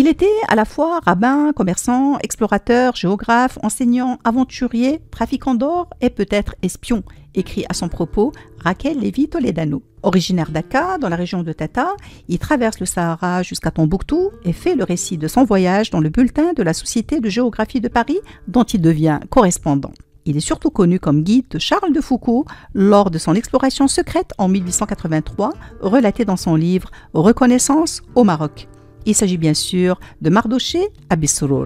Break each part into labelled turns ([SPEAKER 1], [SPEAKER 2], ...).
[SPEAKER 1] Il était à la fois rabbin, commerçant, explorateur, géographe, enseignant, aventurier, trafiquant d'or et peut-être espion, écrit à son propos Raquel Lévy Toledano. Originaire d'Aka, dans la région de Tata, il traverse le Sahara jusqu'à Tombouctou et fait le récit de son voyage dans le bulletin de la Société de géographie de Paris, dont il devient correspondant. Il est surtout connu comme guide de Charles de Foucault lors de son exploration secrète en 1883, relatée dans son livre Reconnaissance au Maroc. Il s'agit bien sûr de Mardoché Abissourour.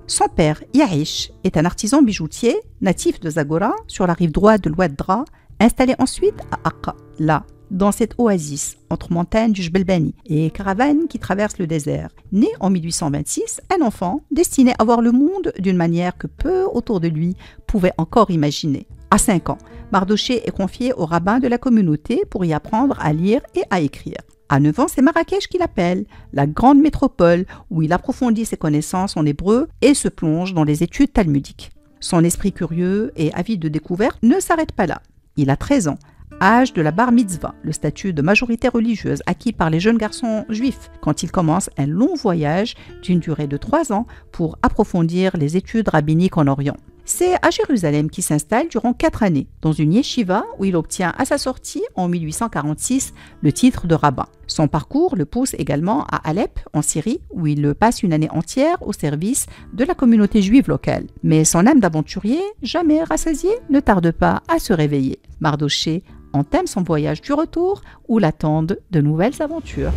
[SPEAKER 1] Son père, Yahish, est un artisan bijoutier, natif de Zagora, sur la rive droite de l'Ouaddra, installé ensuite à Akka, là, dans cette oasis entre montagnes du Jbel Bani et caravane qui traverse le désert. Né en 1826, un enfant destiné à voir le monde d'une manière que peu autour de lui pouvaient encore imaginer. À 5 ans, Mardoché est confié au rabbin de la communauté pour y apprendre à lire et à écrire. À 9 ans, c'est Marrakech qu'il appelle, la grande métropole où il approfondit ses connaissances en hébreu et se plonge dans les études talmudiques. Son esprit curieux et avide de découvertes ne s'arrête pas là. Il a 13 ans, âge de la bar mitzvah, le statut de majorité religieuse acquis par les jeunes garçons juifs, quand il commence un long voyage d'une durée de 3 ans pour approfondir les études rabbiniques en Orient. C'est à Jérusalem qu'il s'installe durant 4 années, dans une yeshiva où il obtient à sa sortie en 1846 le titre de rabbin. Son parcours le pousse également à Alep, en Syrie, où il passe une année entière au service de la communauté juive locale. Mais son âme d'aventurier, jamais rassasiée, ne tarde pas à se réveiller. Mardoché entame son voyage du retour où l'attendent de nouvelles aventures.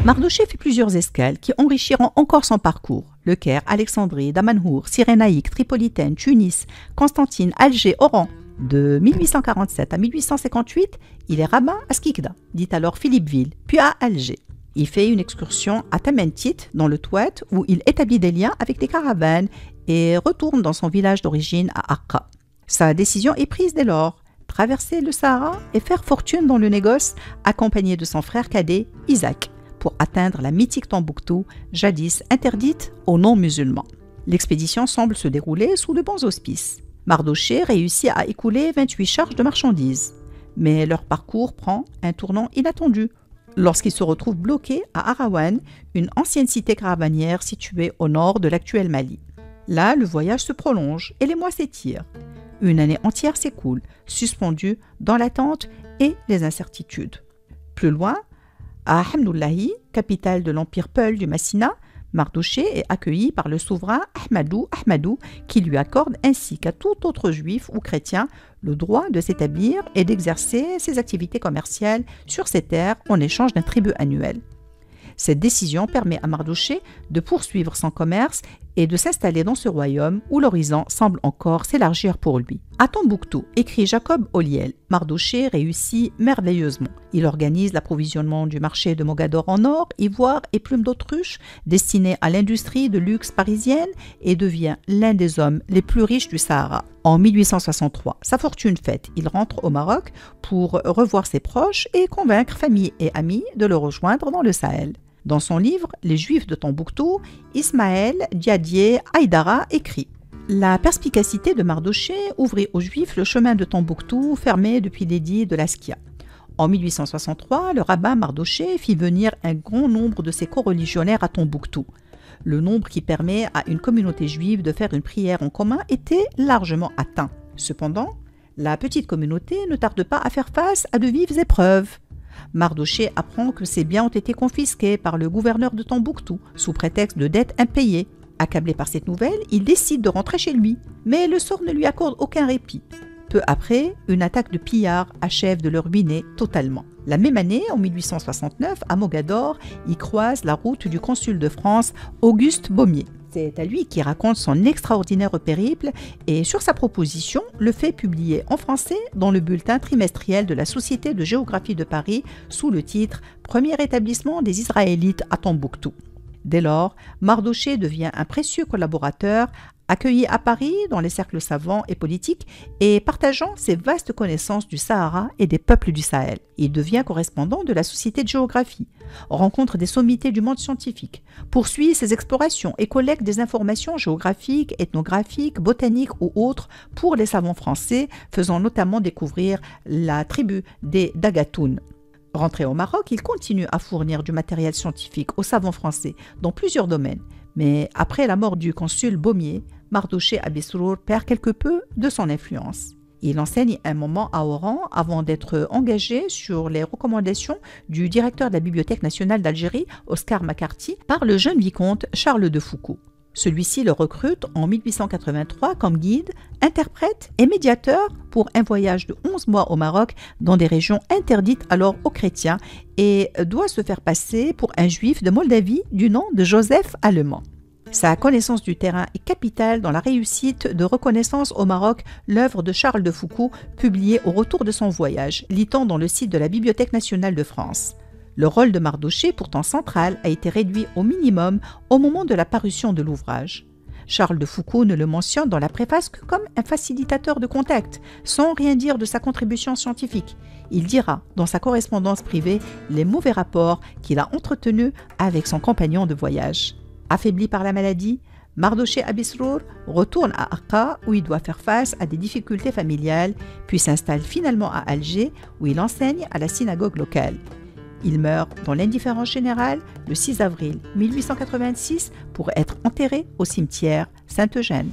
[SPEAKER 1] Mardoché fait plusieurs escales qui enrichiront encore son parcours. Le Caire, Alexandrie, Damanhour, Cyrénaïque, Tripolitaine, Tunis, Constantine, Alger, Oran. De 1847 à 1858, il est rabbin à Skikda, dit alors Philippeville, puis à Alger. Il fait une excursion à Tamentit, dans le Touat, où il établit des liens avec des caravanes et retourne dans son village d'origine à Akka. Sa décision est prise dès lors, traverser le Sahara et faire fortune dans le négoce, accompagné de son frère cadet, Isaac, pour atteindre la mythique Tombouctou, jadis interdite aux non-musulmans. L'expédition semble se dérouler sous de bons auspices. Mardoché réussit à écouler 28 charges de marchandises. Mais leur parcours prend un tournant inattendu lorsqu'ils se retrouvent bloqués à Arawan, une ancienne cité caravanière située au nord de l'actuel Mali. Là, le voyage se prolonge et les mois s'étirent. Une année entière s'écoule, suspendue dans l'attente et les incertitudes. Plus loin, à Hamdoullahi, capitale de l'empire Peul du Massina, Mardoché est accueilli par le souverain Ahmadou qui lui accorde ainsi qu'à tout autre juif ou chrétien le droit de s'établir et d'exercer ses activités commerciales sur ses terres en échange d'un tribut annuel. Cette décision permet à Mardoché de poursuivre son commerce et de s'installer dans ce royaume où l'horizon semble encore s'élargir pour lui. À Tombouctou, écrit Jacob Oliel, Mardoché réussit merveilleusement. Il organise l'approvisionnement du marché de Mogador en or, ivoire et plumes d'autruche destinés à l'industrie de luxe parisienne et devient l'un des hommes les plus riches du Sahara. En 1863, sa fortune faite, il rentre au Maroc pour revoir ses proches et convaincre famille et amis de le rejoindre dans le Sahel. Dans son livre « Les Juifs de Tombouctou », Ismaël Diadier Haïdara écrit « La perspicacité de Mardoché ouvrit aux Juifs le chemin de Tombouctou fermé depuis l'édit de Laskia. En 1863, le rabbin Mardoché fit venir un grand nombre de ses coreligionnaires à Tombouctou. Le nombre qui permet à une communauté juive de faire une prière en commun était largement atteint. Cependant, la petite communauté ne tarde pas à faire face à de vives épreuves. Mardoché apprend que ses biens ont été confisqués par le gouverneur de Tombouctou sous prétexte de dettes impayées. Accablé par cette nouvelle, il décide de rentrer chez lui, mais le sort ne lui accorde aucun répit. Peu après, une attaque de pillards achève de le ruiner totalement. La même année, en 1869, à Mogador, il croise la route du consul de France, Auguste Baumier. C'est à lui qui raconte son extraordinaire périple et, sur sa proposition, le fait publier en français dans le bulletin trimestriel de la Société de géographie de Paris sous le titre « Premier établissement des Israélites à Tombouctou ». Dès lors, Mardoché devient un précieux collaborateur, accueilli à Paris dans les cercles savants et politiques et partageant ses vastes connaissances du Sahara et des peuples du Sahel. Il devient correspondant de la Société de géographie, rencontre des sommités du monde scientifique, poursuit ses explorations et collecte des informations géographiques, ethnographiques, botaniques ou autres pour les savants français, faisant notamment découvrir la tribu des Dagatoun. Rentré au Maroc, il continue à fournir du matériel scientifique aux savants français dans plusieurs domaines. Mais après la mort du consul Baumier, Mardoché Abisrour perd quelque peu de son influence. Il enseigne un moment à Oran avant d'être engagé sur les recommandations du directeur de la Bibliothèque nationale d'Algérie, Oscar McCarthy, par le jeune vicomte Charles de Foucauld. Celui-ci le recrute en 1883 comme guide, interprète et médiateur pour un voyage de 11 mois au Maroc dans des régions interdites alors aux chrétiens et doit se faire passer pour un juif de Moldavie du nom de Joseph Allemand. Sa connaissance du terrain est capitale dans la réussite de reconnaissance au Maroc, l'œuvre de Charles de Foucauld, publiée au retour de son voyage, lit-on dans le site de la Bibliothèque nationale de France. Le rôle de Mardoché, pourtant central, a été réduit au minimum au moment de la parution de l'ouvrage. Charles de Foucauld ne le mentionne dans la préface que comme un facilitateur de contact, sans rien dire de sa contribution scientifique. Il dira, dans sa correspondance privée, les mauvais rapports qu'il a entretenus avec son compagnon de voyage. Affaibli par la maladie, Mardoché Abisrour retourne à Akka où il doit faire face à des difficultés familiales, puis s'installe finalement à Alger où il enseigne à la synagogue locale. Il meurt dans l'indifférence générale le 6 avril 1886 pour être enterré au cimetière Saint-Eugène.